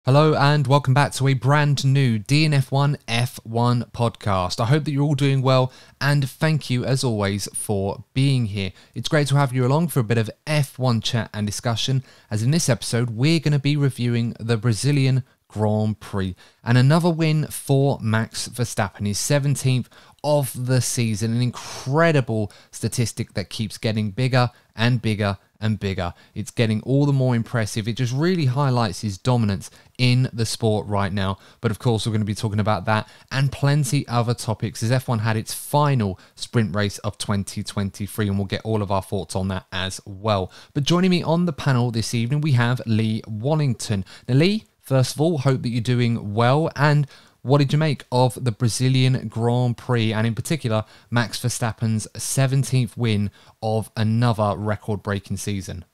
Hello and welcome back to a brand new DNF1 F1 podcast. I hope that you're all doing well and thank you as always for being here. It's great to have you along for a bit of F1 chat and discussion, as in this episode we're going to be reviewing the Brazilian Grand Prix and another win for Max Verstappen, his 17th of the season, an incredible statistic that keeps getting bigger and bigger and bigger. It's getting all the more impressive. It just really highlights his dominance in the sport right now. But of course, we're going to be talking about that and plenty other topics as F1 had its final sprint race of 2023, and we'll get all of our thoughts on that as well. But joining me on the panel this evening, we have Lee Wallington. Now, Lee, first of all, hope that you're doing well. And what did you make of the Brazilian Grand Prix, and in particular, Max Verstappen's 17th win of another record-breaking season?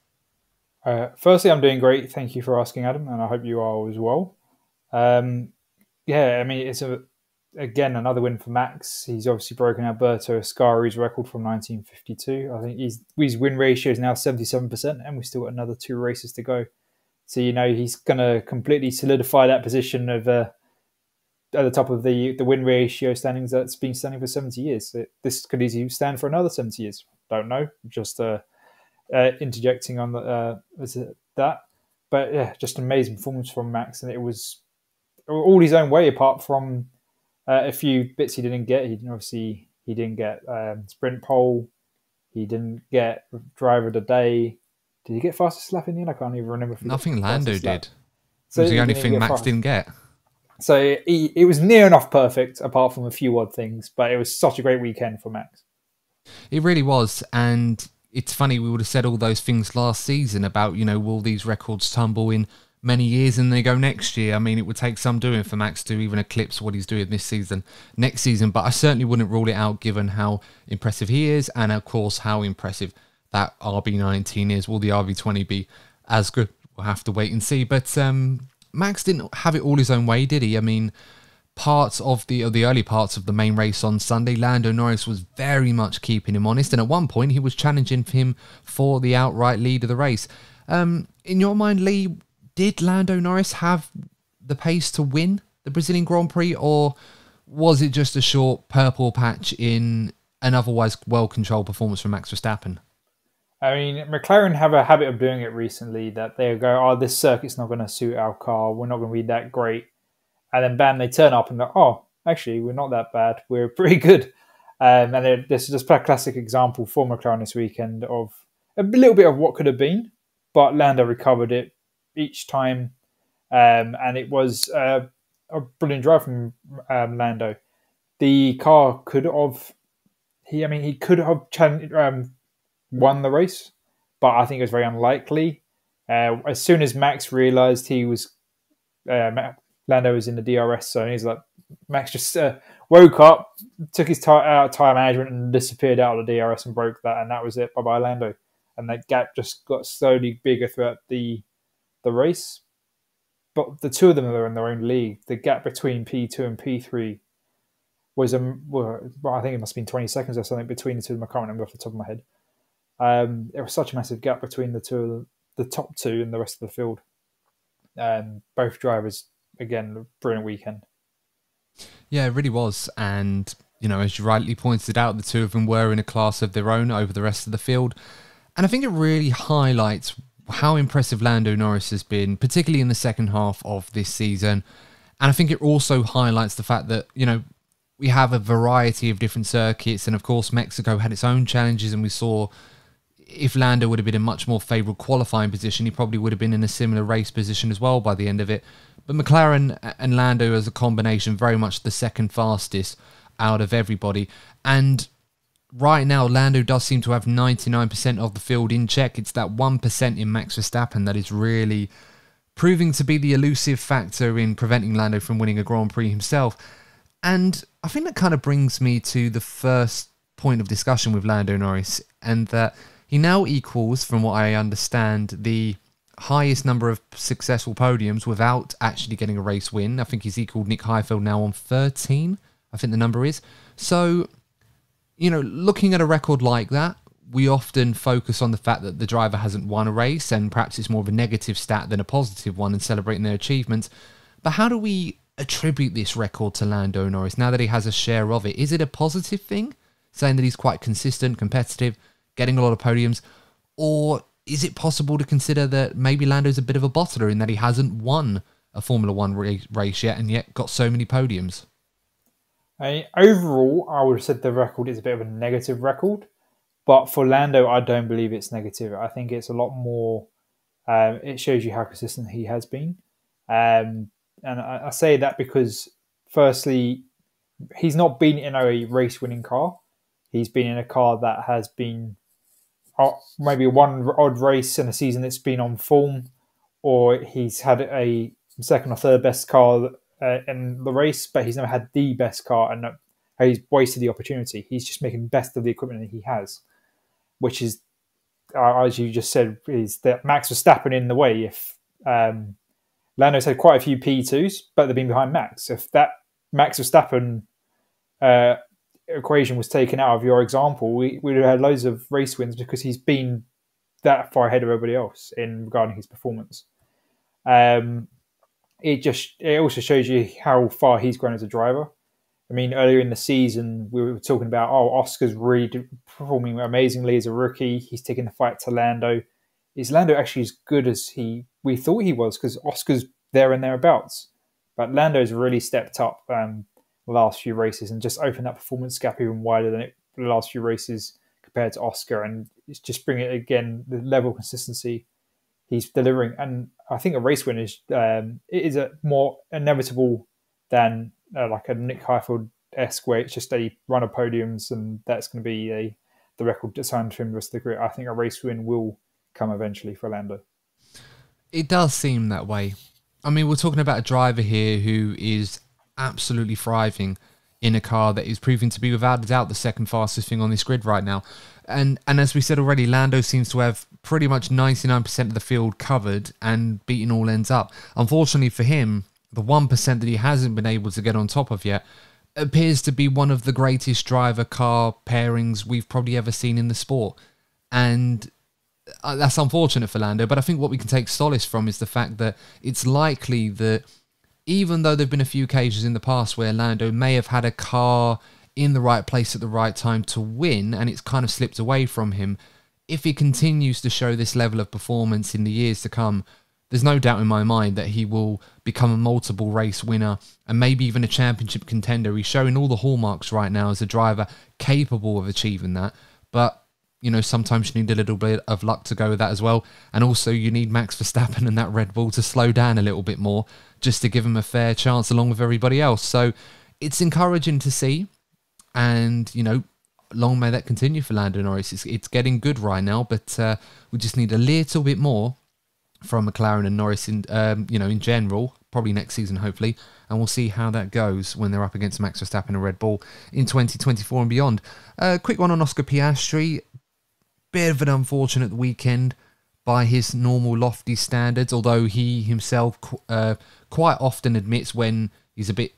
Firstly, I'm doing great. Thank you for asking, Adam, and I hope you are as well. It's again another win for Max. He's obviously broken Alberto Ascari's record from 1952. I think his win ratio is now 77%, and we've still got another 2 races to go. So, he's going to completely solidify that position of at the top of the win ratio standings that's been standing for 70 years. This could easily stand for another 70 years. Don't know. Just interjecting on that. But yeah, just amazing performance from Max. And it was all his own way, apart from a few bits he didn't get. He didn't get sprint pole. He didn't get driver of the day. Did he get fastest lap in the end? I can't even remember. Nothing Lando did. So it was the only thing Max didn't get. So it was near enough perfect, apart from a few odd things, but it was such a great weekend for Max. It really was, and it's funny, we would have said all those things last season about, will these records tumble in many years and they go next year? I mean, it would take some doing for Max to even eclipse what he's doing this season, next season, but I certainly wouldn't rule it out given how impressive he is, and of course how impressive that RB19 is. Will the RB20 be as good? We'll have to wait and see, but Max didn't have it all his own way, did he? I mean, parts of the early parts of the main race on Sunday, Lando Norris was very much keeping him honest, and at one point he was challenging him for the outright lead of the race. In your mind, Lee, did Lando Norris have the pace to win the Brazilian Grand Prix, or was it just a short purple patch in an otherwise well-controlled performance from Max Verstappen? I mean, McLaren have a habit of doing it recently, that they go, this circuit's not going to suit our car, we're not going to be that great. And then bam, they turn up and go, actually, we're not that bad, we're pretty good. And this is just a classic example for McLaren this weekend of a little bit of what could have been, but Lando recovered it each time. And it was a brilliant drive from Lando. The car could have, he could have won the race, but I think it was very unlikely. As soon as Max realised Lando was in the DRS zone, he's like, Max just woke up, took his tyre management and disappeared out of the DRS and broke that, and that was it. Bye-bye, Lando. And that gap just got slowly bigger throughout the race. But the two of them are in their own league. The gap between P2 and P3 was, I think it must have been 20 seconds or something between the two of them. I can't remember off the top of my head. There was such a massive gap between the top two and the rest of the field. Both drivers, again, brilliant weekend. Yeah, it really was. And, as you rightly pointed out, the two of them were in a class of their own over the rest of the field. And I think it really highlights how impressive Lando Norris has been, particularly in the second half of this season. And I think it also highlights the fact that, we have a variety of different circuits. And of course, Mexico had its own challenges, and we saw if Lando would have been in a much more favourable qualifying position, he probably would have been in a similar race position as well by the end of it. But McLaren and Lando as a combination, very much the second fastest out of everybody. And right now, Lando does seem to have 99% of the field in check. It's that 1% in Max Verstappen that is really proving to be the elusive factor in preventing Lando from winning a Grand Prix himself. And I think that kind of brings me to the first point of discussion with Lando Norris, and that he now equals, from what I understand, the highest number of successful podiums without actually getting a race win. I think he's equaled Nick Heidfeld now on 13, I think the number is. So, looking at a record like that, we often focus on the fact that the driver hasn't won a race, and perhaps it's more of a negative stat than a positive one, and celebrating their achievements. But how do we attribute this record to Lando Norris now that he has a share of it? Is it a positive thing, saying that he's quite consistent, competitive, getting a lot of podiums? Or is it possible to consider that maybe Lando's a bit of a bottler in that he hasn't won a Formula One race yet and yet got so many podiums? Overall, I would have said the record is a bit of a negative record. But for Lando, I don't believe it's negative. I think it's a lot more... it shows you how consistent he has been. And I say that because, firstly, he's not been in a race-winning car. He's been in a car that has been maybe one odd race in a season that's been on form, or he's had a second or third best car in the race, but he's never had the best car, and he's wasted the opportunity. He's just making best of the equipment that he has, which is, as you just said, is that Max Verstappen in the way. If Lando's had quite a few P2s, but they've been behind Max. If that Max Verstappen equation was taken out of your example, we would have had loads of race wins because he's been that far ahead of everybody else in regarding his performance. It also shows you how far he's grown as a driver. I mean, earlier in the season, we were talking about, Oscar's really performing amazingly as a rookie. He's taking the fight to Lando. Is Lando actually as good as we thought he was? Because Oscar's there and thereabouts. But Lando's really stepped up the last few races and just opened that performance gap even wider than the last few races compared to Oscar. And it's just bringing it again, the level of consistency he's delivering. And I think a race win is a more inevitable than like a Nick Heidfeld-esque, where it's just a run of podiums and that's going to be the record assigned to him the rest of the career. I think a race win will come eventually for Lando. It does seem that way. I mean, we're talking about a driver here who is absolutely thriving in a car that is proving to be without a doubt the second fastest thing on this grid right now. And as we said already, Lando seems to have pretty much 99% of the field covered and beating all ends up. Unfortunately for him, the 1% that he hasn't been able to get on top of yet appears to be one of the greatest driver-car pairings we've probably ever seen in the sport. And that's unfortunate for Lando, but I think what we can take solace from is the fact that it's likely that even though there have been a few occasions in the past where Lando may have had a car in the right place at the right time to win and it's kind of slipped away from him, if he continues to show this level of performance in the years to come, there's no doubt in my mind that he will become a multiple race winner and maybe even a championship contender. He's showing all the hallmarks right now as a driver capable of achieving that, but you know, sometimes you need a little bit of luck to go with that as well. And also you need Max Verstappen and that Red Bull to slow down a little bit more just to give him a fair chance along with everybody else. So it's encouraging to see. And, you know, long may that continue for Lando Norris. It's getting good right now, but we just need a little bit more from McLaren and Norris in, in general, probably next season, hopefully. And we'll see how that goes when they're up against Max Verstappen and Red Bull in 2024 and beyond. Quick one on Oscar Piastri. Bit of an unfortunate weekend by his normal lofty standards, although he himself quite often admits when he's a bit,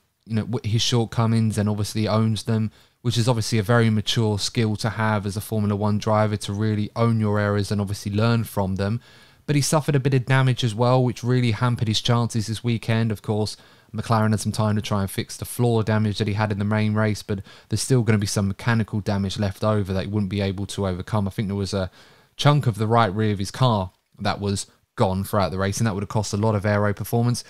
his shortcomings and obviously owns them, which is obviously a very mature skill to have as a Formula One driver, to really own your errors and obviously learn from them. But he suffered a bit of damage as well, which really hampered his chances this weekend. Of course, McLaren had some time to try and fix the floor damage that he had in the main race, but there's still going to be some mechanical damage left over that he wouldn't be able to overcome. I think there was a chunk of the right rear of his car that was gone throughout the race, and that would have cost a lot of aero performance.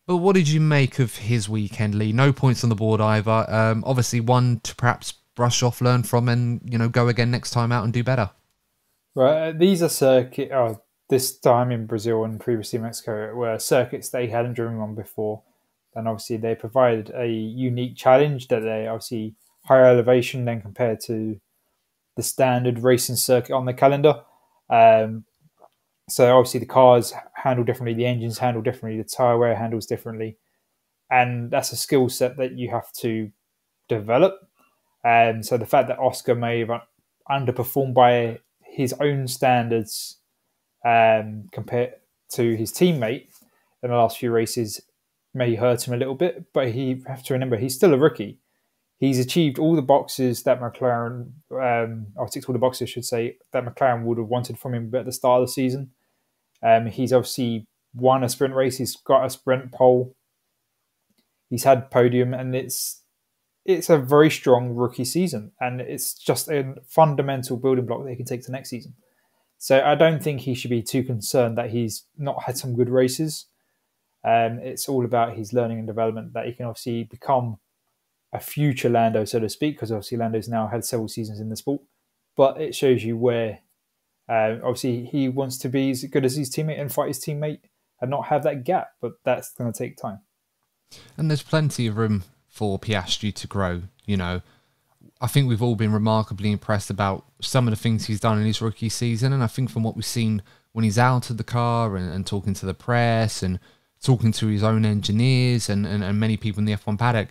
But what did you make of his weekend, Lee? No points on the board either. Obviously one to perhaps brush off, learn from, and go again next time out and do better. Right, these are this time in Brazil and previously Mexico were circuits they hadn't driven on before. And obviously they provided a unique challenge that they obviously higher elevation than compared to the standard racing circuit on the calendar. So obviously the cars handle differently, the engines handle differently, the tyre wear handles differently. And that's a skill set that you have to develop. So the fact that Oscar may have underperformed by his own standards compared to his teammate in the last few races may hurt him a little bit, but you have to remember he's still a rookie. He's achieved all the boxes that McLaren, or ticked all the boxes, I should say, that McLaren would have wanted from him at the start of the season. He's obviously won a sprint race. He's got a sprint pole. He's had podium, and it's a very strong rookie season, and it's just a fundamental building block that he can take to next season. So I don't think he should be too concerned that he's not had some good races. It's all about his learning and development, that he can obviously become a future Lando, so to speak, because obviously Lando's now had several seasons in the sport. But it shows you where obviously he wants to be as good as his teammate and fight his teammate and not have that gap, but that's going to take time. And there's plenty of room for Piastri to grow. You know, I think we've all been remarkably impressed about some of the things he's done in his rookie season. And I think from what we've seen when he's out of the car and talking to the press and talking to his own engineers and many people in the F1 paddock,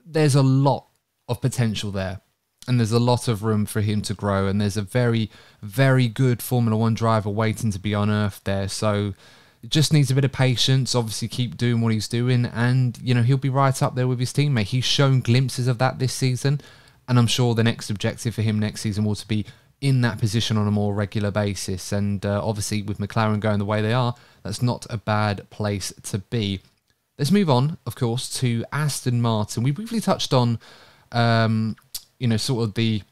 there's a lot of potential there. And there's a lot of room for him to grow. And there's a very, very good Formula One driver waiting to be unearthed there. So it just needs a bit of patience, obviously keep doing what he's doing, and, you know, he'll be right up there with his teammate. He's shown glimpses of that this season, and I'm sure the next objective for him next season will to be in that position on a more regular basis. And obviously with McLaren going the way they are, that's not a bad place to be. Let's move on, of course, to Aston Martin. We briefly touched on, you know, sort of the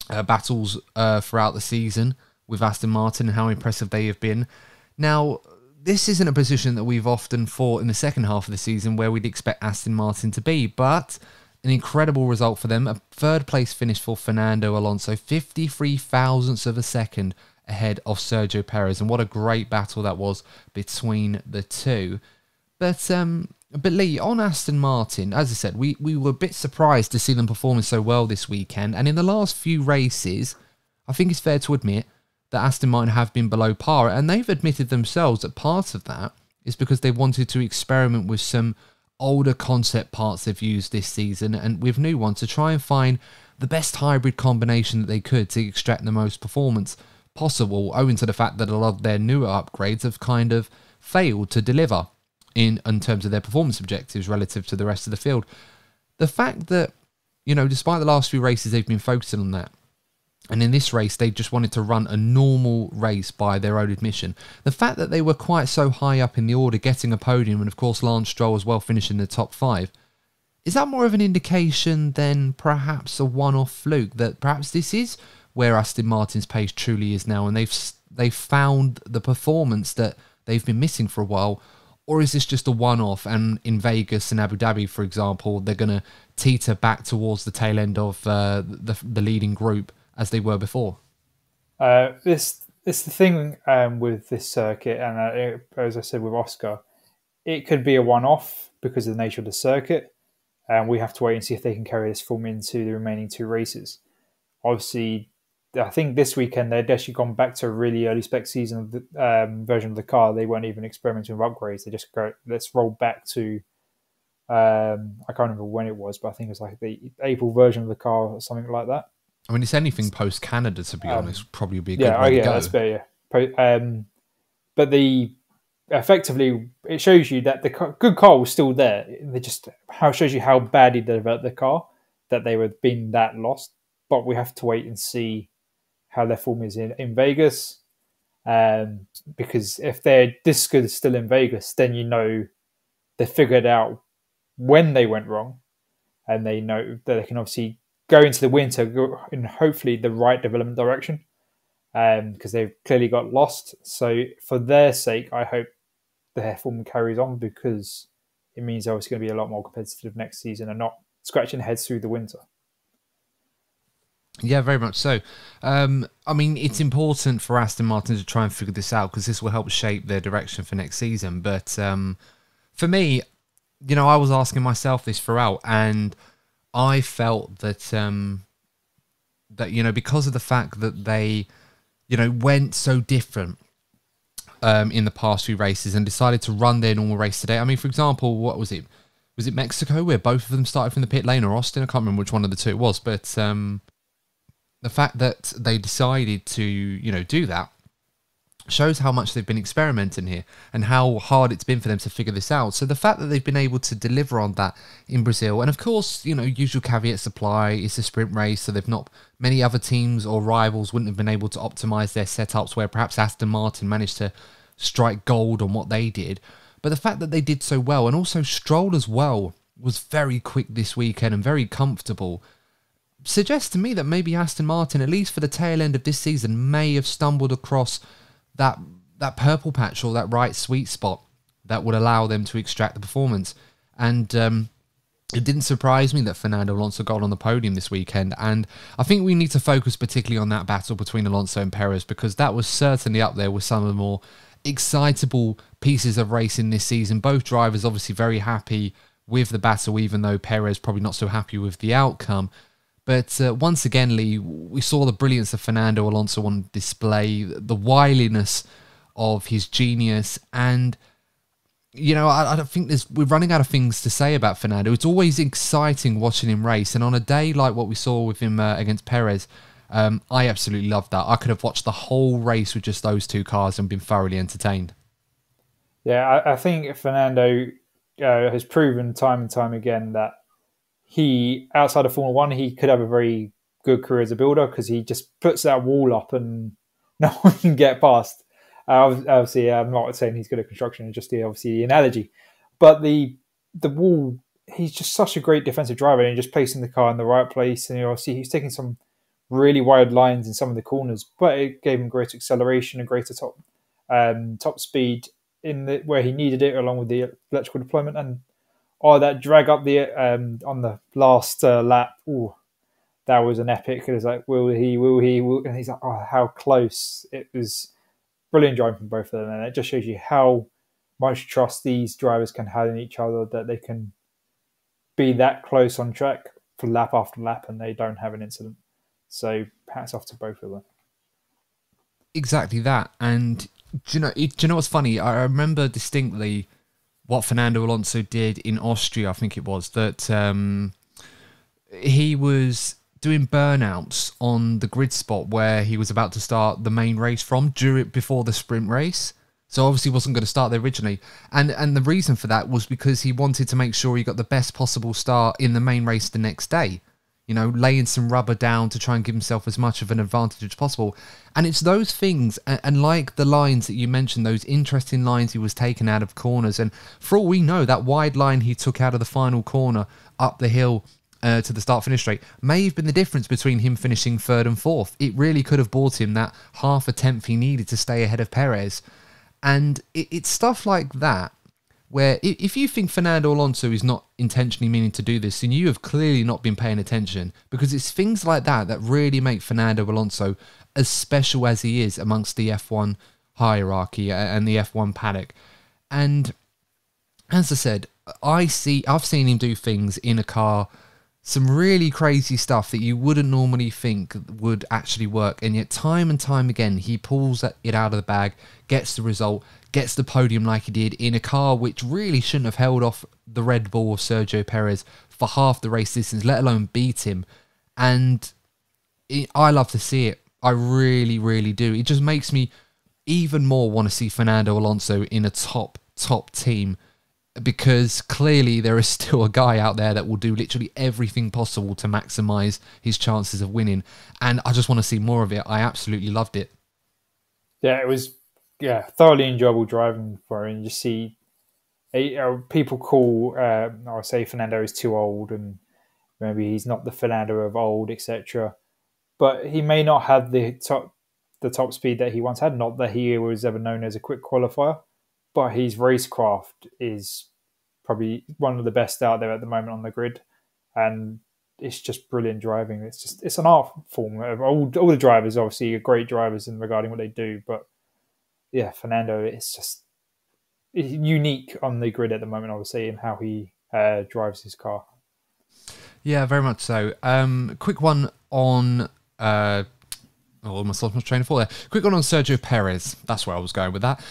battles throughout the season with Aston Martin and how impressive they have been. Now, this isn't a position that we've often fought in the second half of the season where we'd expect Aston Martin to be, but an incredible result for them. A third place finish for Fernando Alonso, 53 thousandths of a second ahead of Sergio Perez, and what a great battle that was between the two. But Lee, on Aston Martin, as I said, we were a bit surprised to see them performing so well this weekend, and in the last few races, I think it's fair to admit that Aston Martin have been below par, and they've admitted themselves that part of that is because they wanted to experiment with some older concept parts they've used this season and with new ones to try and find the best hybrid combination that they could to extract the most performance possible, owing to the fact that a lot of their newer upgrades have kind of failed to deliver in terms of their performance objectives relative to the rest of the field. The fact that, you know, despite the last few races they've been focusing on that, and in this race, they just wanted to run a normal race by their own admission. The fact that they were quite so high up in the order, getting a podium, and of course Lance Stroll as well finishing in the top 5, is that more of an indication than perhaps a one-off fluke, that perhaps this is where Aston Martin's pace truly is now, and they've found the performance that they've been missing for a while? Or is this just a one-off, and in Vegas and Abu Dhabi, for example, they're going to teeter back towards the tail end of the leading group as they were before? It's the thing with this circuit, and as I said with Oscar, it could be a one-off because of the nature of the circuit, and we have to wait and see if they can carry this form into the remaining 2 races. Obviously, I think this weekend they'd actually gone back to a really early spec season of the version of the car. They weren't even experimenting with upgrades. They just go, let's roll back to, I can't remember when it was, but I think it was like the April version of the car or something like that. I mean, it's anything post-Canada, to be honest, probably would be a good way to go. That's better, yeah. But effectively, it shows you that the good car was still there. It shows you how badly they developed the car, that they were being that lost. But we have to wait and see how their form is in Vegas. Because if they're this good still in Vegas, then you know they figured out when they went wrong, and they know that they can obviously go into the winter in hopefully the right development direction, because they've clearly got lost. So for their sake, I hope their form carries on, because it means they're obviously going to be a lot more competitive next season and not scratching heads through the winter. Yeah, very much so. I mean, it's important for Aston Martin to try and figure this out, because this will help shape their direction for next season. But for me, you know, I was asking myself this throughout, and I felt that, that, you know, because of the fact that they, you know, went so different in the past few races and decided to run their normal race today. I mean, for example, what was it? Was it Mexico where both of them started from the pit lane, or Austin? I can't remember which one of the two it was, but the fact that they decided to, you know, do that shows how much they've been experimenting here and how hard it's been for them to figure this out. So the fact that they've been able to deliver on that in Brazil, and of course, usual caveats apply, it's a sprint race, so they've not, many other teams or rivals wouldn't have been able to optimize their setups, where perhaps Aston Martin managed to strike gold on what they did. But the fact that they did so well, and also Stroll as well, was very quick this weekend and very comfortable, suggests to me that maybe Aston Martin, at least for the tail end of this season, may have stumbled across that purple patch, or that right sweet spot that would allow them to extract the performance. And it didn't surprise me that Fernando Alonso got on the podium this weekend. And I think we need to focus particularly on that battle between Alonso and Perez, because that was certainly up there with some of the more excitable pieces of racing this season. Both drivers obviously very happy with the battle, even though Perez probably not so happy with the outcome. But once again, Lee, we saw the brilliance of Fernando Alonso on display, the wiliness of his genius, and I don't think we're running out of things to say about Fernando. It's always exciting watching him race, and on a day like what we saw with him against Perez, I absolutely loved that. I could have watched the whole race with just those two cars and been thoroughly entertained. Yeah, I think Fernando has proven time and time again that he, outside of Formula One, he could have a very good career as a builder, because he just puts that wall up and no one can get past. Obviously, I'm not saying he's good at construction, it's just the analogy. But the wall, he's just such a great defensive driver, and just placing the car in the right place. And obviously, he's taking some really wide lines in some of the corners, but it gave him greater acceleration and greater top speed where he needed it, along with the electrical deployment. And that drag up on the last lap, that was an epic. It was like, will he? And he's like, how close. It was brilliant driving from both of them. And it just shows you how much trust these drivers can have in each other, that they can be that close on track for lap after lap and they don't have an incident. So hats off to both of them. Exactly that. And do you know what's funny? I remember distinctly what Fernando Alonso did in Austria, I think it was, that he was doing burnouts on the grid spot where he was about to start the main race from before the sprint race. So obviously wasn't going to start there originally. And the reason for that was because he wanted to make sure he got the best possible start in the main race the next day. Laying some rubber down to try and give himself as much of an advantage as possible. And it's those things, and like the lines that you mentioned, those interesting lines he was taking out of corners. And for all we know, that wide line he took out of the final corner up the hill to the start-finish straight may have been the difference between him finishing third and fourth. It really could have bought him that half a tenth he needed to stay ahead of Perez. And it's stuff like that, where if you think Fernando Alonso is not intentionally meaning to do this, then you have clearly not been paying attention, because it's things like that that really make Fernando Alonso as special as he is amongst the F1 hierarchy and the F1 paddock. And as I said, I've seen him do things in a car, some really crazy stuff that you wouldn't normally think would actually work, and yet time and time again he pulls it out of the bag, gets the result, gets the podium like he did in a car which really shouldn't have held off the Red Bull of Sergio Perez for half the race distance, let alone beat him. And I love to see it. I really, really do. It just makes me even more want to see Fernando Alonso in a top team, because clearly there is still a guy out there that will do literally everything possible to maximise his chances of winning. And I just want to see more of it. I absolutely loved it. Yeah, it was thoroughly enjoyable driving for him. You see, people call, or say Fernando is too old and maybe he's not the Fernando of old, etc. But he may not have the top speed that he once had. Not that he was ever known as a quick qualifier, but his racecraft is probably one of the best out there at the moment on the grid, and it's just brilliant driving. It's an art form. All the drivers obviously are great drivers in regarding what they do, but yeah, Fernando it's unique on the grid at the moment, obviously, in how he drives his car. Yeah, very much so. Quick one on almost lost my train of thought there. Quick one on Sergio Perez. That's where I was going with that.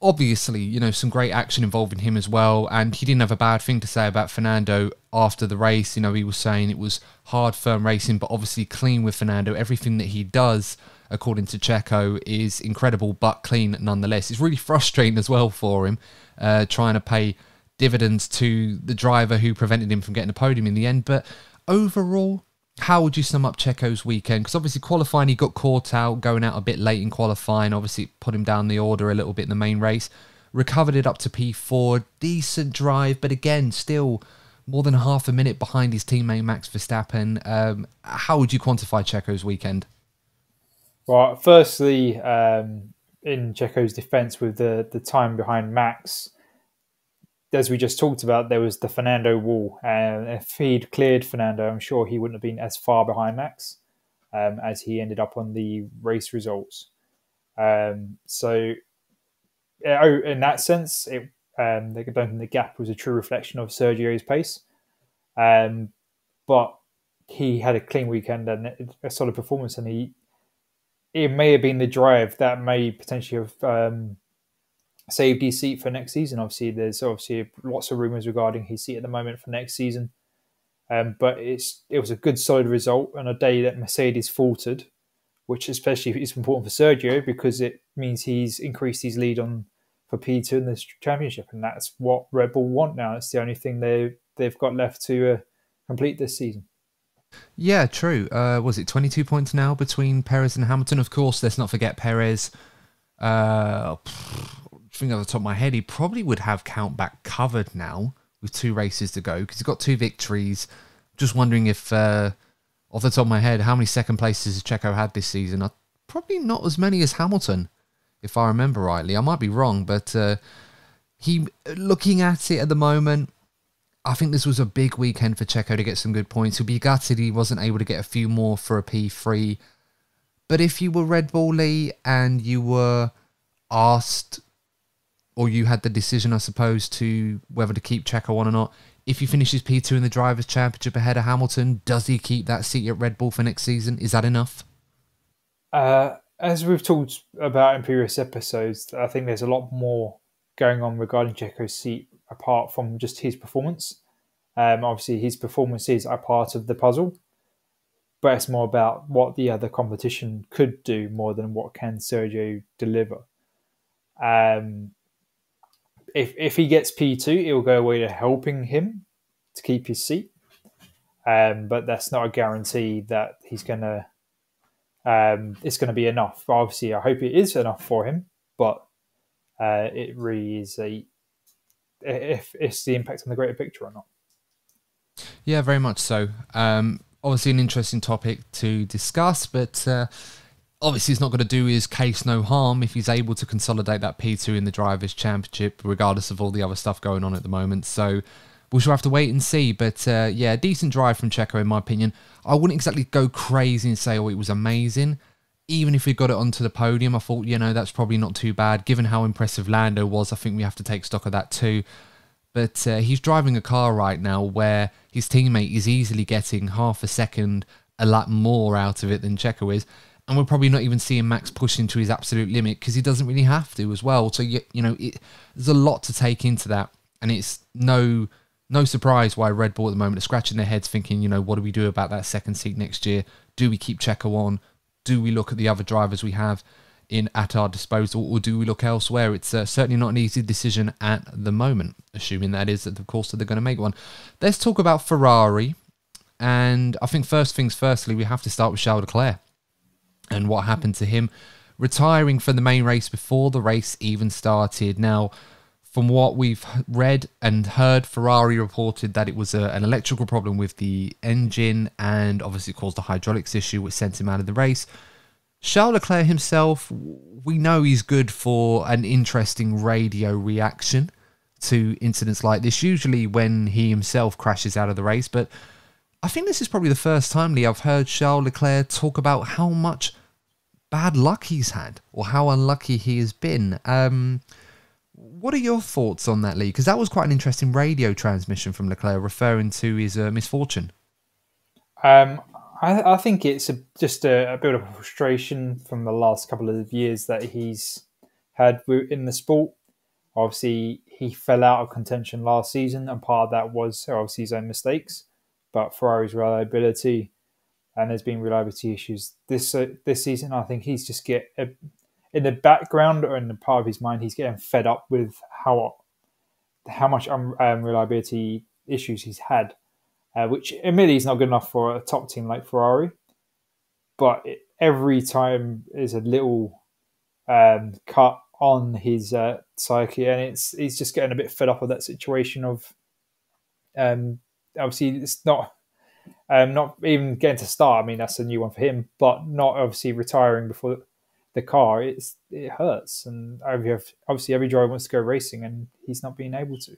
Obviously, some great action involving him as well, and he didn't have a bad thing to say about Fernando after the race. He was saying it was hard, firm racing, but obviously clean with Fernando. Everything that he does according to Checo, is incredible but clean nonetheless. It's really frustrating as well for him, trying to pay dividends to the driver who prevented him from getting a podium in the end. But overall, how would you sum up Checo's weekend? Because obviously qualifying, he got caught out, going out a bit late in qualifying. Obviously it put him down the order a little bit in the main race. Recovered it up to P4. Decent drive, but again, still more than half a minute behind his teammate Max Verstappen. How would you quantify Checo's weekend? Well, firstly, in Checo's defence with the time behind Max, as we just talked about, there was the Fernando wall. And if he'd cleared Fernando, I'm sure he wouldn't have been as far behind Max as he ended up on the race results. So, in that sense, I don't think the gap was a true reflection of Sergio's pace. But he had a clean weekend and a solid performance, and it may have been the drive that may potentially have saved his seat for next season. Obviously, there's lots of rumours regarding his seat at the moment for next season. But it was a good, solid result on a day that Mercedes faltered, which especially is important for Sergio because it means he's increased his lead for P2 in this championship, and that's what Red Bull want now. It's the only thing they've got left to complete this season. Yeah, true. Was it 22 points now between Perez and Hamilton? Of course, let's not forget Perez. I think off the top of my head, he probably would have countback covered now with 2 races to go because he's got 2 victories. Just wondering if, off the top of my head, how many second places has Checo had this season? Probably not as many as Hamilton, if I remember rightly. I might be wrong, but looking at it at the moment, I think this was a big weekend for Checo to get some good points. He'll be gutted he wasn't able to get a few more for a P3. But if you were Red Bull Lee and you were asked, or you had the decision, I suppose, to whether to keep Checo on or not, if he finishes P2 in the Drivers' Championship ahead of Hamilton, does he keep that seat at Red Bull for next season? Is that enough? As we've talked about in previous episodes, I think there's a lot more going on regarding Checo's seat apart from just his performance. Obviously, his performances are part of the puzzle, but it's more about what the other competition could do more than what can Sergio deliver. If he gets P2, it will go away to helping him to keep his seat, but that's not a guarantee that he's gonna. It's going to be enough. Obviously, I hope it is enough for him, but it really is if it's the impact on the greater picture or not. Yeah, very much so. Obviously, an interesting topic to discuss, but obviously, it's not going to do his case no harm if he's able to consolidate that P2 in the Drivers' Championship, regardless of all the other stuff going on at the moment. So we shall have to wait and see. But yeah, decent drive from Checo, in my opinion. I wouldn't exactly go crazy and say, oh, it was amazing. Even if he got it onto the podium, I thought, that's probably not too bad. Given how impressive Lando was, I think we have to take stock of that too. But he's driving a car right now where his teammate is easily getting half a second, a lot more out of it than Checo is. And we're probably not even seeing Max pushing to his absolute limit because he doesn't really have to as well. So, there's a lot to take into that. And it's no surprise why Red Bull at the moment are scratching their heads thinking, what do we do about that second seat next year? Do we keep Checo on? Do we look at the other drivers we have at our disposal, or do we look elsewhere? It's certainly not an easy decision at the moment, assuming that is, of course, that they're going to make one. Let's talk about Ferrari. And I think first things firstly, we have to start with Charles Leclerc and what happened to him retiring from the main race before the race even started. Now, from what we've read and heard, Ferrari reported that it was an electrical problem with the engine and obviously caused a hydraulics issue which sent him out of the race. Charles Leclerc himself, we know he's good for an interesting radio reaction to incidents like this, usually when he himself crashes out of the race. But I think this is probably the first time, Lee, I've heard Charles Leclerc talk about how much bad luck he's had or how unlucky he has been. What are your thoughts on that, Lee? Because that was quite an interesting radio transmission from Leclerc referring to his misfortune. I think it's just a bit of frustration from the last couple of years that he's had in the sport. Obviously, he fell out of contention last season, and part of that was obviously his own mistakes. But Ferrari's reliability and there's been reliability issues this season. I think he's just in the background or in the part of his mind, he's getting fed up with how much reliability issues he's had, which admittedly is not good enough for a top team like Ferrari. But every time is a little cut on his psyche, and he's just getting a bit fed up with that situation of obviously it's not even getting to start. I mean, that's a new one for him, but not obviously retiring before the car. It hurts, and obviously every driver wants to go racing, and he's not being able to.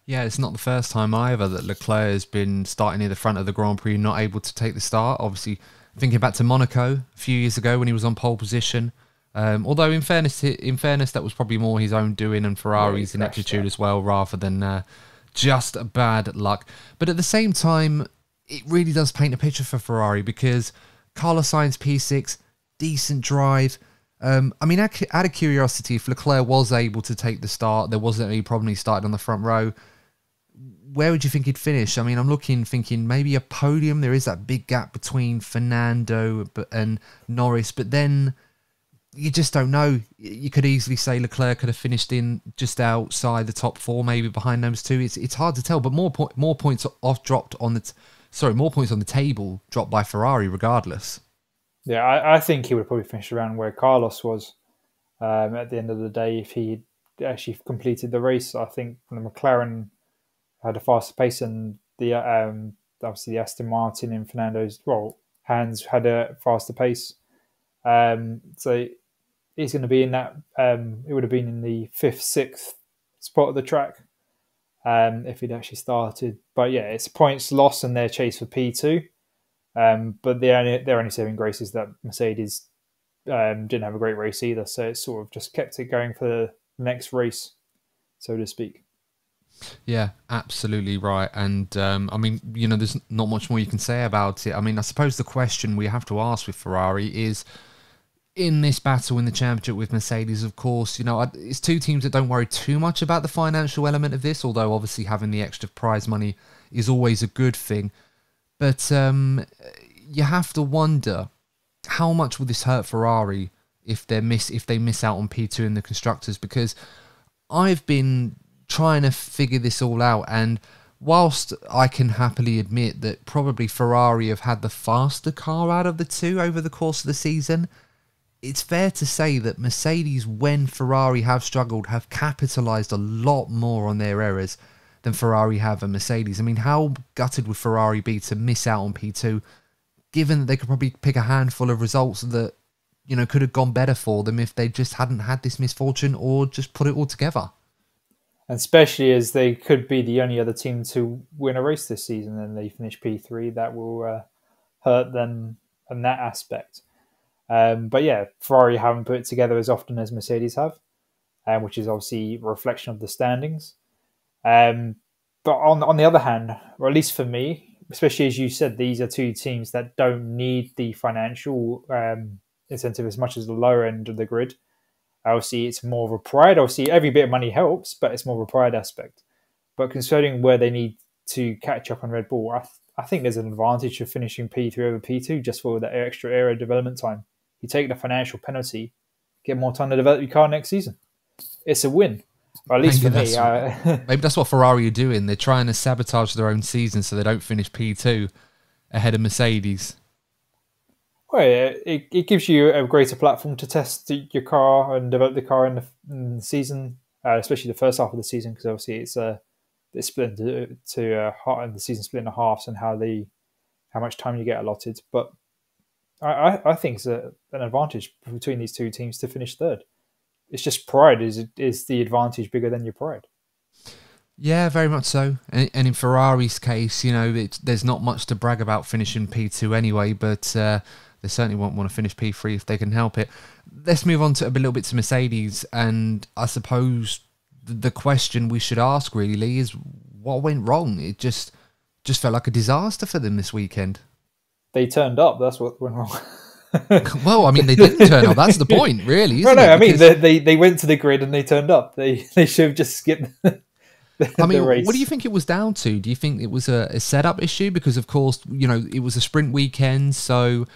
Yeah, it's not the first time either that Leclerc has been starting near the front of the Grand Prix, not able to take the start. Obviously, thinking back to Monaco a few years ago when he was on pole position. Although in fairness, that was probably more his own doing and Ferrari's ineptitude as well, rather than just bad luck. But at the same time, it really does paint a picture for Ferrari, because Carlos Sainz P6, decent drive. I mean, out of curiosity, if Leclerc was able to take the start, there wasn't any problem, he started on the front row, where would you think he'd finish? I mean, I'm thinking maybe a podium. There is that big gap between Fernando and Norris, but then you just don't know. You could easily say Leclerc could have finished in just outside the top four, maybe behind those two. It's hard to tell, but more points on the table dropped by Ferrari regardless. Yeah, I think he would probably finish around where Carlos was at the end of the day if he actually completed the race. I think the McLaren had a faster pace, and the obviously the Aston Martin in Fernando's hands had a faster pace. So he's going to be in that. It would have been in the 5th, 6th spot of the track if he'd actually started. But yeah, it's points lost in their chase for P2. But they're only saving graces that Mercedes didn't have a great race either. So it sort of just kept it going for the next race, so to speak. Yeah, absolutely right. And I mean, there's not much more you can say about it. I mean, I suppose the question we have to ask with Ferrari is, in this battle in the championship with Mercedes, of course, it's two teams that don't worry too much about the financial element of this, although obviously having the extra prize money is always a good thing. But you have to wonder, how much will this hurt Ferrari if they miss out on P2 in the constructors? Because I've been trying to figure this all out, and whilst I can happily admit that probably Ferrari have had the faster car out of the two over the course of the season, it's fair to say that Mercedes, when Ferrari have struggled, have capitalised a lot more on their errors than Ferrari have and Mercedes. I mean, how gutted would Ferrari be to miss out on P2, given that they could probably pick a handful of results that, could have gone better for them if they just hadn't had this misfortune or just put it all together? And especially as they could be the only other team to win a race this season and they finish P3, that will hurt them in that aspect. But yeah, Ferrari haven't put it together as often as Mercedes have, which is obviously a reflection of the standings. But on the other hand, or at least for me, especially as you said, these are two teams that don't need the financial incentive as much as the lower end of the grid. Obviously, it's more of a pride. Obviously, every bit of money helps, but it's more of a pride aspect. But considering where they need to catch up on Red Bull, I think there's an advantage of finishing P3 over P2 just for that extra aero development time. You take the financial penalty, get more time to develop your car next season. It's a win. Or at least maybe for me. Maybe that's what Ferrari are doing. They're trying to sabotage their own season so they don't finish P2 ahead of Mercedes. Well, it gives you a greater platform to test your car and develop the car in the season, especially the first half of the season, because obviously it's split into the season split into halves and how much time you get allotted. But I think it's an advantage between these two teams to finish third. It's just pride is the advantage bigger than your pride. Yeah, very much so. And in Ferrari's case, there's not much to brag about finishing P2 anyway, but they certainly won't want to finish P3 if they can help it. Let's move on to a little bit to Mercedes, and I suppose the question we should ask really, Lee, is what went wrong? It just felt like a disaster for them this weekend. They turned up. That's what went wrong. Well, I mean, they didn't turn up. That's the point, really, isn't it? I mean, they went to the grid and they turned up. They should have just skipped I the mean, what do you race. think it was down to? Do you think it was a setup issue? Because, of course, it was a sprint weekend, so,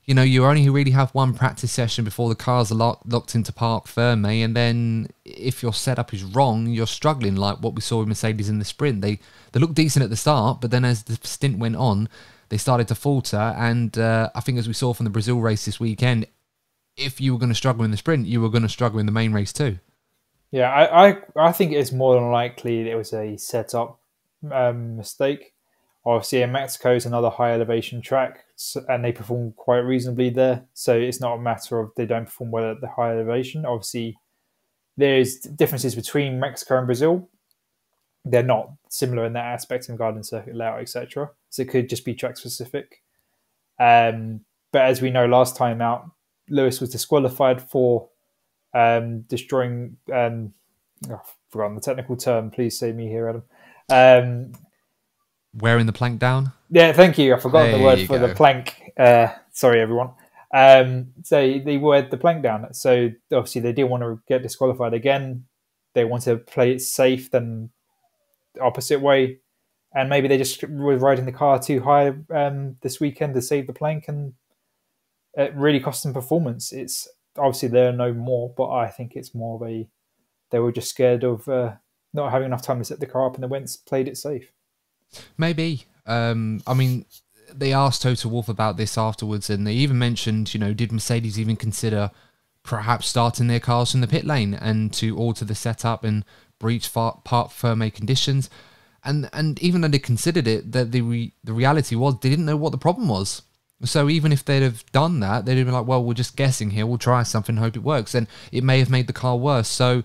you only really have one practice session before the cars are locked into park firmly, and then if your setup is wrong, you're struggling, like what we saw with Mercedes in the sprint. They looked decent at the start, but then as the stint went on, they started to falter, and I think as we saw from the Brazil race this weekend, if you were going to struggle in the sprint, you were going to struggle in the main race too. Yeah, I think it's more than likely it was a setup mistake. Obviously, Mexico is another high elevation track, and they perform quite reasonably there. So it's not a matter of they don't perform well at the high elevation. Obviously, there's differences between Mexico and Brazil. They're not similar in that aspect in garden circuit layout, etc. So it could just be track specific. But as we know, last time out, Lewis was disqualified for destroying. I've forgotten the technical term. Please save me here, Adam. Wearing the plank down? Yeah, thank you. I forgot the There word you for go. the plank. Sorry, everyone. So they wore the plank down. So obviously they didn't want to get disqualified again. They want to play it safe than the opposite way. And maybe they just were riding the car too high this weekend to save the plank, and it really cost them performance. It's obviously they'll know more, but I think it's more of a they were just scared of not having enough time to set the car up, and they went and played it safe. Maybe. I mean, they asked Toto Wolff about this afterwards, and they even mentioned, did Mercedes even consider perhaps starting their cars from the pit lane and to alter the setup and breach park firmware conditions? And even though they considered it, that the reality was they didn't know what the problem was. So even if they'd have done that, they'd have been like, well, we're just guessing here. We'll try something, hope it works. And it may have made the car worse. So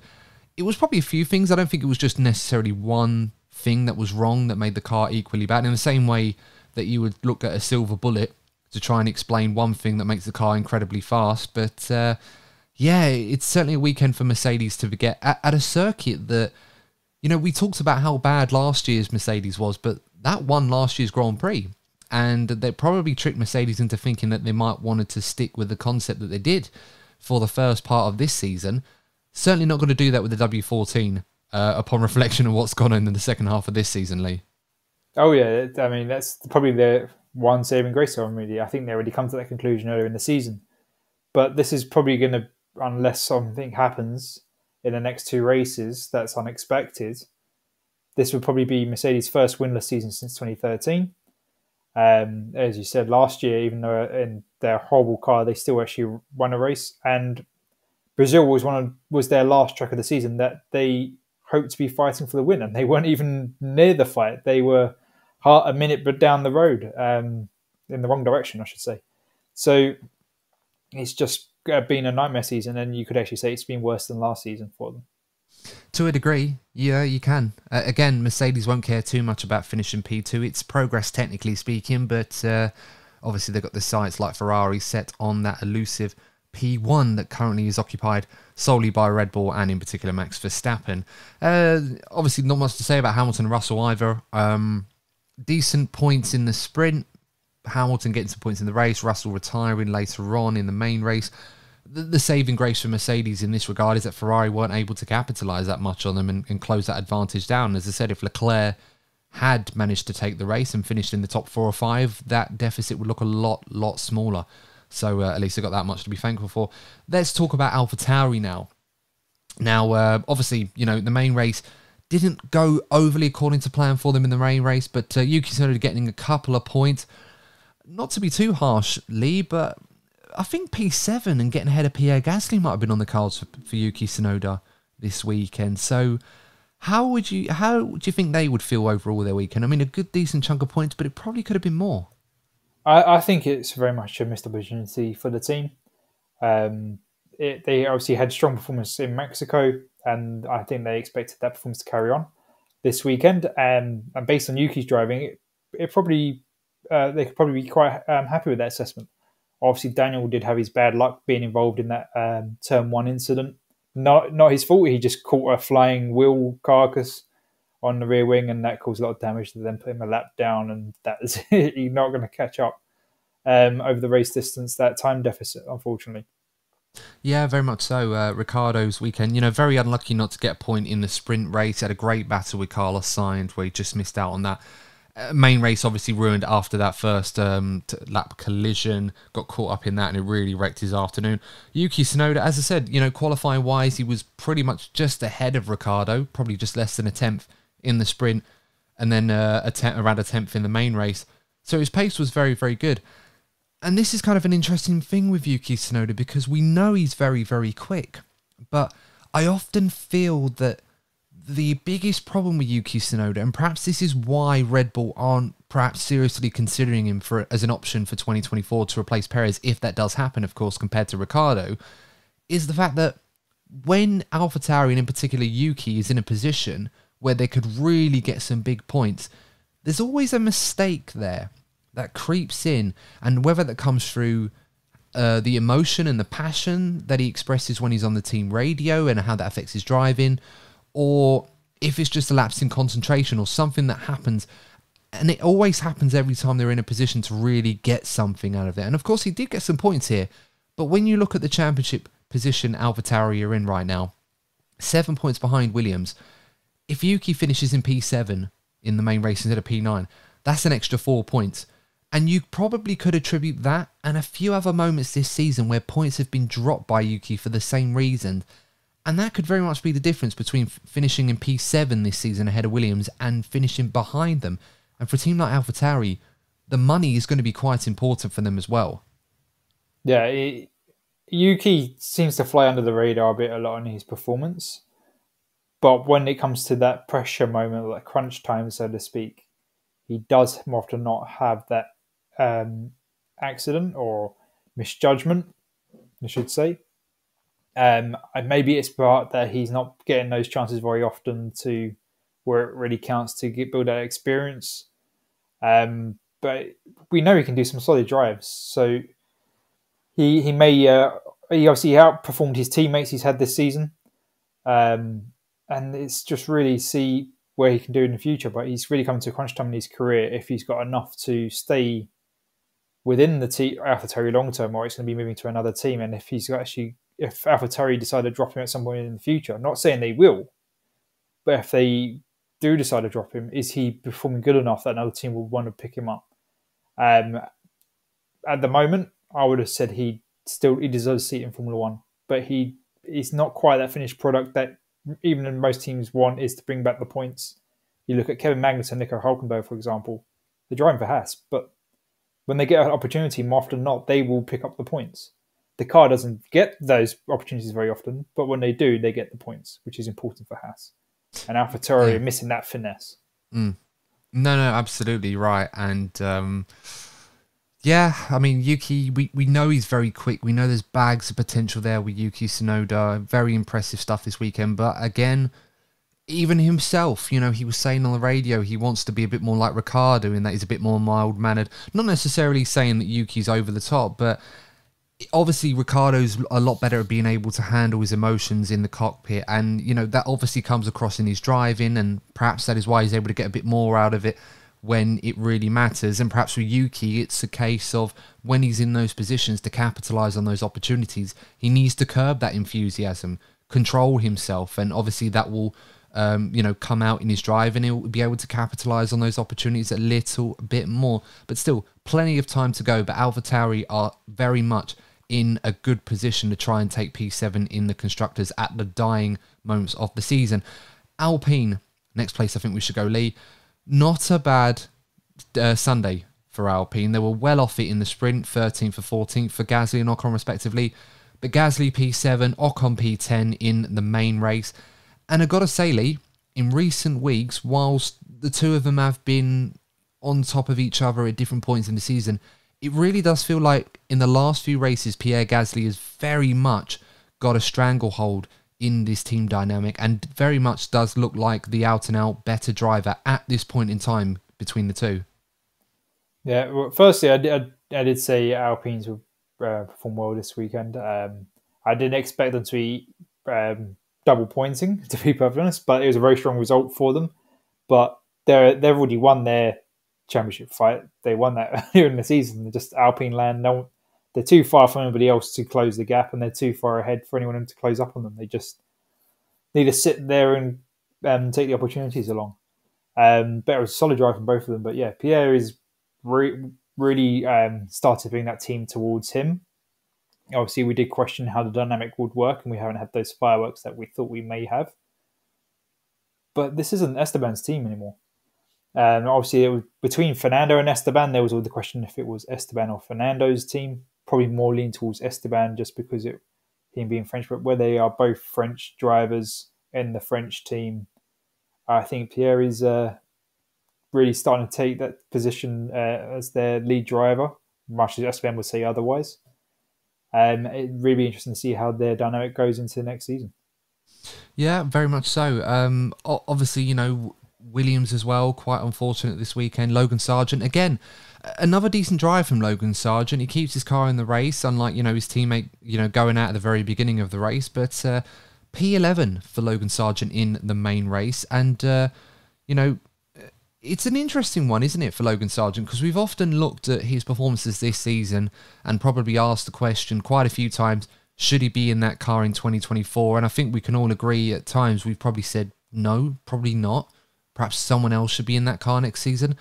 it was probably a few things. I don't think it was just necessarily one thing that was wrong that made the car equally bad. In the same way that you would look at a silver bullet to try and explain one thing that makes the car incredibly fast. But yeah, it's certainly a weekend for Mercedes to forget at a circuit that, we talked about how bad last year's Mercedes was, but that won last year's Grand Prix. And they probably tricked Mercedes into thinking that they might wanted to stick with the concept that they did for the first part of this season. Certainly not going to do that with the W14 upon reflection of what's gone on in the second half of this season, Lee. Oh yeah, I mean that's probably the one saving grace of them. Really, I think they already come to that conclusion earlier in the season. But this is probably going to, unless something happens in the next two races that's unexpected, this would probably be Mercedes' first winless season since 2013. As you said, last year, even though in their horrible car, they still actually won a race. And Brazil was their last track of the season that they hoped to be fighting for the win, and they weren't even near the fight. They were a minute but down the road, in the wrong direction, I should say. So it's just been a nightmare season, and you could actually say it's been worse than last season for them. To a degree, yeah, you can. Again, Mercedes won't care too much about finishing P2. It's progress, technically speaking, but obviously they've got the sights like Ferrari set on that elusive P1 that currently is occupied solely by Red Bull and in particular Max Verstappen. Obviously not much to say about Hamilton and Russell either. Decent points in the sprint. Hamilton getting some points in the race. Russell retiring later on in the main race. The saving grace for Mercedes in this regard is that Ferrari weren't able to capitalise that much on them and close that advantage down. As I said, if Leclerc had managed to take the race and finished in the top 4 or 5, that deficit would look a lot smaller. So at least they got that much to be thankful for. Let's talk about AlphaTauri now. Now, obviously, the main race didn't go overly according to plan for them in the main race, but Yuki Tsunoda getting a couple of points. Not to be too harsh, Lee, but I think P7 and getting ahead of Pierre Gasly might have been on the cards for Yuki Tsunoda this weekend. So how do you think they would feel overall their weekend? I mean, a good, decent chunk of points, but it probably could have been more. I think it's very much a missed opportunity for the team. They obviously had strong performance in Mexico, and I think they expected that performance to carry on this weekend. And based on Yuki's driving, it probably they could probably be quite happy with that assessment. Obviously, Daniel did have his bad luck being involved in that Turn 1 incident. Not his fault. He just caught a flying wheel carcass on the rear wing, and that caused a lot of damage to them, put him a lap down, and that is it. You're not going to catch up over the race distance, that time deficit, unfortunately. Yeah, very much so. Ricardo's weekend, very unlucky not to get a point in the sprint race. Had a great battle with Carlos Sainz where he just missed out on that. Main race obviously ruined after that first lap collision. Got caught up in that and it really wrecked his afternoon. Yuki Tsunoda, as I said, qualifying wise, he was pretty much just ahead of Ricardo, probably just less than a 10th in the sprint, and then around a 10th in the main race. So his pace was very, very good. And this is kind of an interesting thing with Yuki Tsunoda because we know he's very, very quick. But I often feel that the biggest problem with Yuki Tsunoda, and perhaps this is why Red Bull aren't perhaps seriously considering him as an option for 2024 to replace Perez, if that does happen, of course, compared to Ricciardo, is the fact that when AlphaTauri, and in particular Yuki, is in a position where they could really get some big points, there's always a mistake there that creeps in, and whether that comes through the emotion and the passion that he expresses when he's on the team radio and how that affects his driving, or if it's just a lapse in concentration or something that happens. And it always happens every time they're in a position to really get something out of it. And of course, he did get some points here. But when you look at the championship position AlphaTauri are in right now, 7 points behind Williams. If Yuki finishes in P7 in the main race instead of P9, that's an extra 4 points. And you probably could attribute that and a few other moments this season where points have been dropped by Yuki for the same reason. And that could very much be the difference between finishing in P7 this season ahead of Williams and finishing behind them. And for a team like AlphaTauri, the money is going to be quite important for them as well. Yeah, Yuki seems to fly under the radar a lot on his performance. But when it comes to that pressure moment, like crunch time, so to speak, he does more often not have that accident or misjudgment, I should say. And maybe it's part that he's not getting those chances very often to where it really counts to build that experience. But we know he can do some solid drives. So he obviously outperformed his teammates he's had this season. And it's just really see where he can do in the future. But he's really come to a crunch time in his career if he's got enough to stay within the AlphaTauri long term, or it's going to be moving to another team. And if AlphaTauri decide to drop him at some point in the future, I'm not saying they will, but if they do decide to drop him, is he performing good enough that another team will want to pick him up? At the moment, I would have said he deserves a seat in Formula One, but he's not quite that finished product that even most teams want, is to bring back the points. You look at Kevin Magnussen and Nico Hülkenberg, for example. They're driving for Haas, but when they get an opportunity, more often than not, they will pick up the points. The car doesn't get those opportunities very often, but when they do, they get the points, which is important for Haas. And AlphaTauri are missing that finesse. No, absolutely right. And I mean, Yuki, we know he's very quick. We know there's bags of potential there with Yuki Tsunoda. Very impressive stuff this weekend. But again, even himself, he was saying on the radio he wants to be a bit more like Ricciardo in that he's a bit more mild-mannered. Not necessarily saying that Yuki's over the top, but obviously Ricciardo's a lot better at being able to handle his emotions in the cockpit, and that obviously comes across in his driving, and perhaps that is why he's able to get a bit more out of it when it really matters. And perhaps with Yuki, it's a case of when he's in those positions to capitalise on those opportunities, he needs to curb that enthusiasm, control himself, and obviously that will come out in his drive, and he'll be able to capitalise on those opportunities a little bit more. But still, plenty of time to go. But AlphaTauri are very much in a good position to try and take P7 in the Constructors at the dying moments of the season. Alpine, next place I think we should go, Lee. Not a bad Sunday for Alpine. They were well off it in the sprint, 13th or 14th for Gasly and Ocon respectively. But Gasly P7, Ocon P10 in the main race. And I've got to say, Lee, in recent weeks, whilst the two of them have been on top of each other at different points in the season, it really does feel like in the last few races, Pierre Gasly has very much got a stranglehold in this team dynamic and very much does look like the out-and-out better driver at this point in time between the two. Yeah, well, firstly, I did say Alpines would perform well this weekend. I didn't expect them to be double pointing, to be perfectly honest, but it was a very strong result for them. But they've already won their championship fight. They won that earlier in the season. Just Alpine land, they're too far from anybody else to close the gap, and they're too far ahead for anyone to close up on them. They just need to sit there and take the opportunities along. But it was a solid drive from both of them. But yeah, Pierre is really started bringing that team towards him. Obviously, we did question how the dynamic would work, and we haven't had those fireworks that we thought we may have. But this isn't Esteban's team anymore. Obviously, it was between Fernando and Esteban. There was all the question if it was Esteban or Fernando's team. Probably more lean towards Esteban just because him being French. But where they are both French drivers in the French team, I think Pierre is really starting to take that position as their lead driver, much as Esteban would say otherwise. It'd really be interesting to see how their dynamic goes into the next season. Yeah, very much so. Obviously, you know, Williams as well, quite unfortunate this weekend. Logan Sargent, again, another decent drive from Logan Sargent. He keeps his car in the race, unlike, you know, his teammate, you know, going out at the very beginning of the race. But P11 for Logan Sargent in the main race. And, you know, it's an interesting one, isn't it, for Logan Sargent? Because we've often looked at his performances this season and probably asked the question quite a few times, should he be in that car in 2024? And I think we can all agree at times we've probably said, no, probably not. Perhaps someone else should be in that car next season.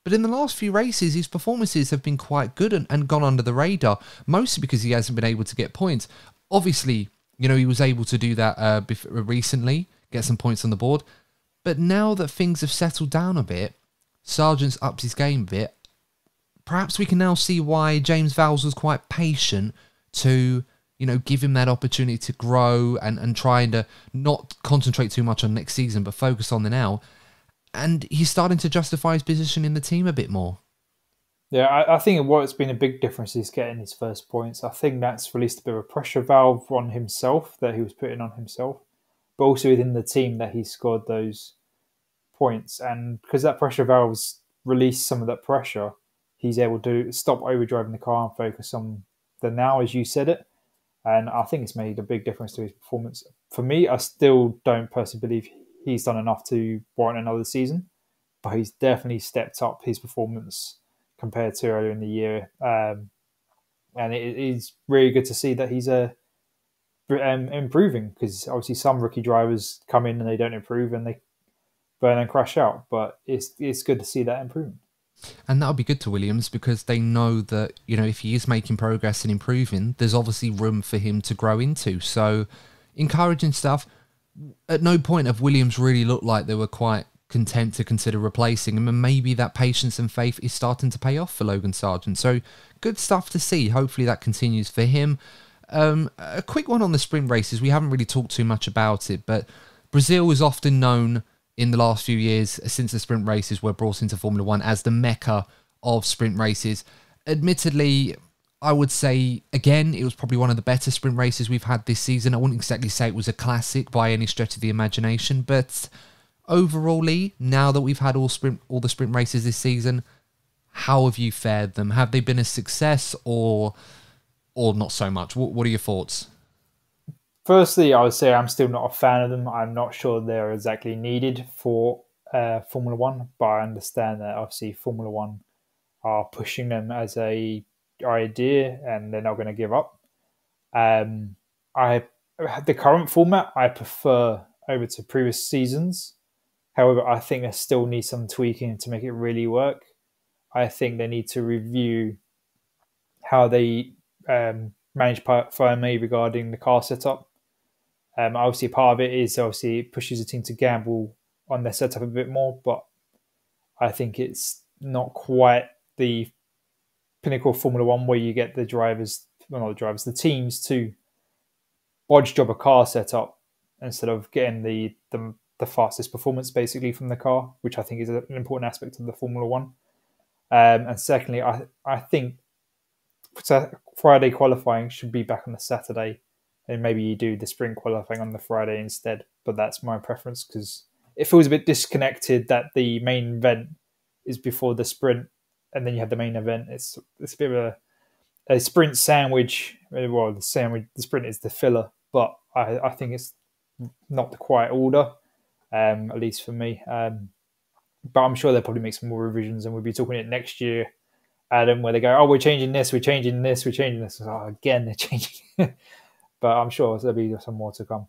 But in the last few races, his performances have been quite good and gone under the radar, mostly because he hasn't been able to get points. Obviously, you know, he was able to do that recently, get some points on the board. But now that things have settled down a bit, Sargent's upped his game a bit, perhaps we can now see why James Vowles was quite patient to, you know, give him that opportunity to grow and trying to not concentrate too much on next season, but focus on the now. And he's starting to justify his position in the team a bit more. Yeah, I think what's been a big difference is getting his first points. I think that's released a bit of a pressure valve on himself that he was putting on himself, but also within the team that he scored those points. And because that pressure valve's released some of that pressure, he's able to stop overdriving the car and focus on the now, as you said it. And I think it's made a big difference to his performance. For me, I still don't personally believe he's done enough to warrant another season, but he's definitely stepped up his performance compared to earlier in the year. And it is really good to see that he's improving, because obviously some rookie drivers come in and they don't improve and they burn and crash out. But it's good to see that improvement. And that'll be good to Williams because they know that, you know, if he is making progress and improving, there's obviously room for him to grow into. So encouraging stuff. At no point have Williams really looked like they were quite content to consider replacing him, and maybe that patience and faith is starting to pay off for Logan Sargent. So good stuff to see. Hopefully that continues for him. A quick one on the sprint races. We haven't really talked too much about it, but Brazil is often known in the last few years, since the sprint races were brought into Formula One, as the mecca of sprint races. Admittedly, I would say, again, it was probably one of the better sprint races we've had this season. I wouldn't exactly say it was a classic by any stretch of the imagination, but overall, now that we've had all the sprint races this season, how have you fared them? Have they been a success or not so much? What are your thoughts? Firstly, I would say I'm still not a fan of them. I'm not sure they're exactly needed for Formula One, but I understand that obviously Formula One are pushing them as a idea and they're not going to give up. The current format I prefer over to previous seasons. However, I think there still needs some tweaking to make it really work. I think they need to review how they manage firmly regarding the car setup. Obviously, part of it is obviously it pushes the team to gamble on their setup a bit more, but I think it's not quite the pinnacle of Formula One where you get the teams to bodge job a car setup instead of getting the fastest performance basically from the car, which I think is an important aspect of the Formula One. And secondly, I think Friday qualifying should be back on the Saturday, and maybe you do the sprint qualifying on the Friday instead. But that's my preference because it feels a bit disconnected that the main event is before the sprint, and then you have the main event. It's a bit of a sprint sandwich. Well, the sprint is the filler, but I think it's not the quite order, at least for me. But I'm sure they'll probably make some more revisions, and we'll be talking it next year Adam, where they go, oh, we're changing this, we're changing this, we're changing this. Oh, again, they're changing. But I'm sure there'll be some more to come.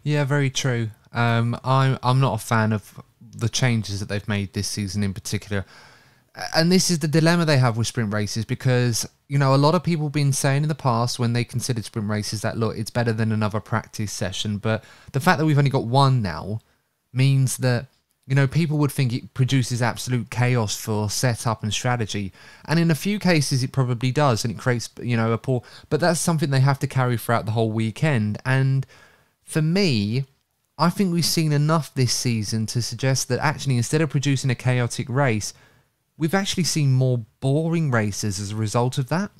Yeah, very true. I'm not a fan of the changes that they've made this season in particular. And this is the dilemma they have with sprint races because, you know, a lot of people have been saying in the past when they considered sprint races that, look, it's better than another practice session. But the fact that we've only got one now means that, you know, people would think it produces absolute chaos for setup and strategy. And in a few cases, it probably does. And it creates, you know, a poor... But that's something they have to carry throughout the whole weekend. And for me, I think we've seen enough this season to suggest that actually, instead of producing a chaotic race, we've actually seen more boring races as a result of that.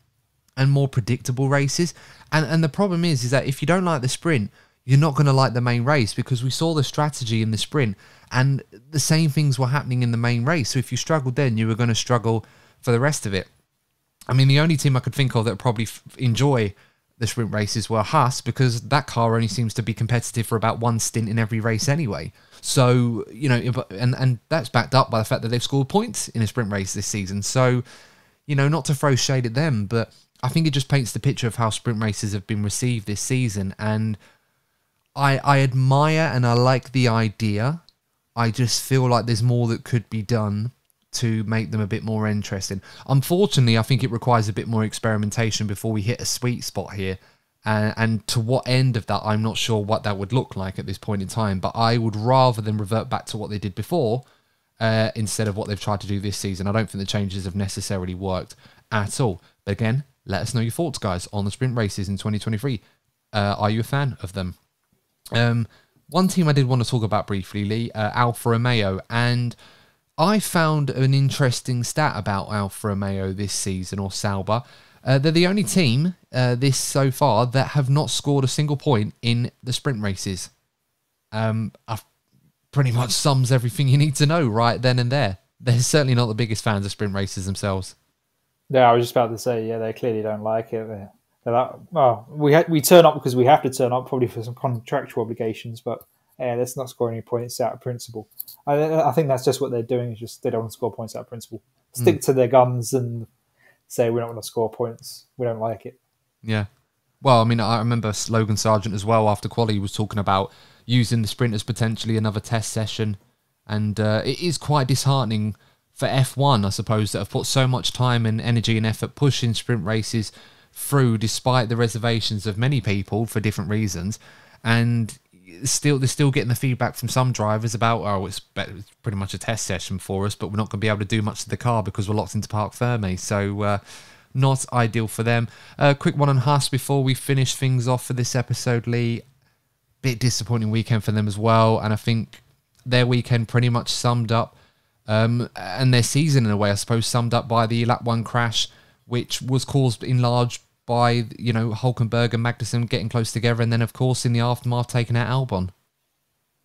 And more predictable races. And the problem is that if you don't like the sprint, you're not going to like the main race because we saw the strategy in the sprint and the same things were happening in the main race. So if you struggled then, you were going to struggle for the rest of it. I mean, the only team I could think of that would probably enjoy the sprint races were Haas because that car only seems to be competitive for about one stint in every race anyway. So, you know, and that's backed up by the fact that they've scored points in a sprint race this season. So, you know, not to throw shade at them, but I think it just paints the picture of how sprint races have been received this season. And I admire and I like the idea. I just feel like there's more that could be done to make them a bit more interesting. Unfortunately, I think it requires a bit more experimentation before we hit a sweet spot here. And to what end of that, I'm not sure what that would look like at this point in time. But I would rather than revert back to what they did before instead of what they've tried to do this season. I don't think the changes have necessarily worked at all. But again, let us know your thoughts, guys, on the sprint races in 2023. Are you a fan of them? One team I did want to talk about briefly, Lee, Alfa Romeo, and I found an interesting stat about Alfa Romeo this season, or Sauber. They're the only team this so far that have not scored a single point in the sprint races. Pretty much sums everything you need to know right then and there. They're certainly not the biggest fans of sprint races themselves. Yeah, I was just about to say, yeah, they clearly don't like it. They're like, well, we turn up because we have to turn up, probably for some contractual obligations, but yeah, let's not score any points out of principle. I think that's just what they're doing, is just they don't want to score points out of principle. Stick to their guns and say we don't want to score points. We don't like it. Yeah. Well, I mean, I remember Logan Sargent as well after quali was talking about using the sprint as potentially another test session. And it is quite disheartening for F1, I suppose, that have put so much time and energy and effort pushing sprint races through despite the reservations of many people for different reasons. And they're still getting the feedback from some drivers about, oh, it's pretty much a test session for us, but we're not going to be able to do much to the car because we're locked into Parc Fermé. So not ideal for them. Quick one on Haas before we finish things off for this episode, Lee. Bit disappointing weekend for them as well. And I think their weekend pretty much summed up, and their season in a way, I suppose, summed up by the lap 1 crash, which was caused in large by, you know, Hulkenberg and Magnussen getting close together, and then, of course, in the aftermath, taking out Albon.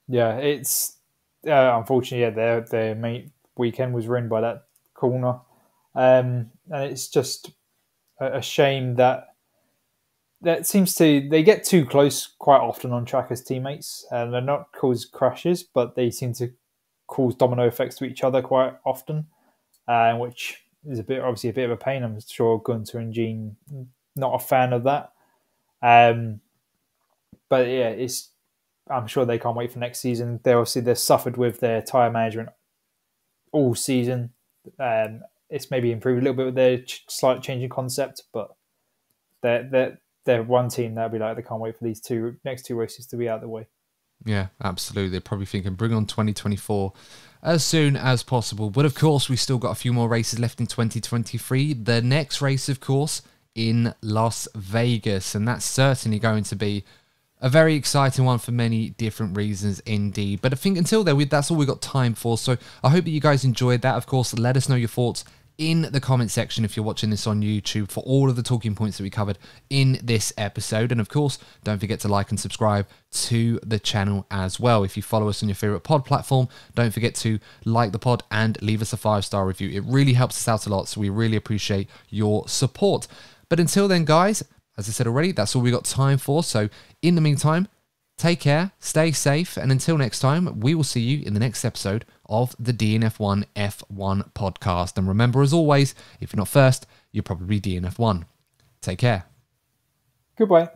Yeah, it's unfortunately, yeah, their main weekend was ruined by that corner, and it's just a shame that seems to they get too close quite often on track as teammates, and they're not cause crashes, but they seem to cause domino effects to each other quite often, which is obviously a bit of a pain. I'm sure Gunter and Jean not a fan of that, but yeah, I'm sure they can't wait for next season. They've suffered with their tyre management all season. It's maybe improved a little bit with their slight change in concept, but they're one team that'll be like they can't wait for these next two races to be out of the way. Yeah, absolutely. They're probably thinking bring on 2024 as soon as possible. But of course, we've still got a few more races left in 2023. The next race, of course, in Las Vegas, and that's certainly going to be a very exciting one for many different reasons indeed. But I think until then, that's all we've got time for. So I hope that you guys enjoyed that. Of course, let us know your thoughts in the comment section if you're watching this on YouTube for all of the talking points that we covered in this episode. And of course, don't forget to like and subscribe to the channel as well. If you follow us on your favorite pod platform, don't forget to like the pod and leave us a 5-star review. It really helps us out a lot, so we really appreciate your support. But until then, guys, as I said already, that's all we got time for. So in the meantime, take care, stay safe, and until next time, we will see you in the next episode of the DNF1 F1 podcast. And remember, as always, if you're not first, you're probably DNF1. Take care. Goodbye.